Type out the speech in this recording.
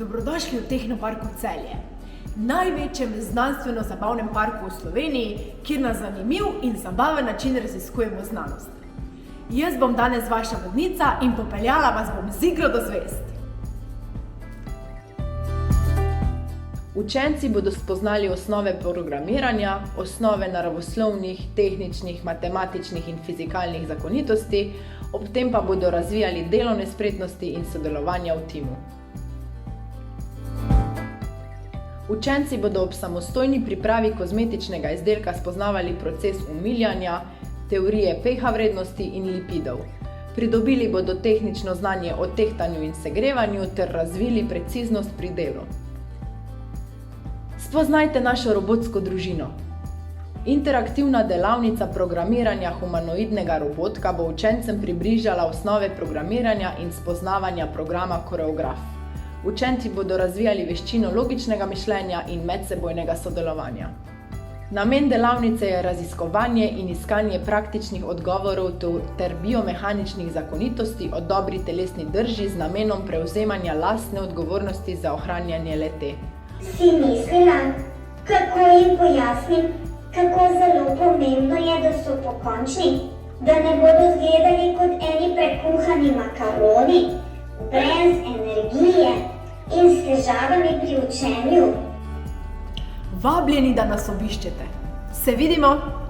Dobrodošli v Tehnoparku Celje, največjem znanstveno-zabavnem parku v Sloveniji, kjer na zanimiv in zabaven način raziskujemo znanost. Jaz bom danes vaša vodnica in popeljala vas bom z igro do zvezd. Učenci bodo spoznali osnove programiranja, osnove naravoslovnih, tehničnih, matematičnih in fizikalnih zakonitosti, ob tem pa bodo razvijali delovne spretnosti in sodelovanja v timu. Učenci bodo ob samostojni pripravi kozmetičnega izdelka spoznavali proces umiljanja, teorije pH vrednosti in lipidov. Pridobili bodo tehnično znanje o tehtanju in segrevanju ter razvili preciznost pri delu. Spoznajte našo robotsko družino. Interaktivna delavnica programiranja humanoidnega robotka bo učencem približala osnove programiranja in spoznavanja programa Koreograf. Učenci bodo razvijali veščino logičnega mišljenja in medsebojnega sodelovanja. Namen delavnice je raziskovanje in iskanje praktičnih odgovorov ter biomehaničnih zakonitosti o dobri telesni drži z namenom prevzemanja lastne odgovornosti za ohranjanje le-te. Si mislila, kako jim pojasnim, kako zelo pomembno je, da so pokončni, da ne bodo izgledali kot eni prekuhani makaroni, brez energije in s težavami pri učenju. Vabljeni, da nas obiščete. Se vidimo!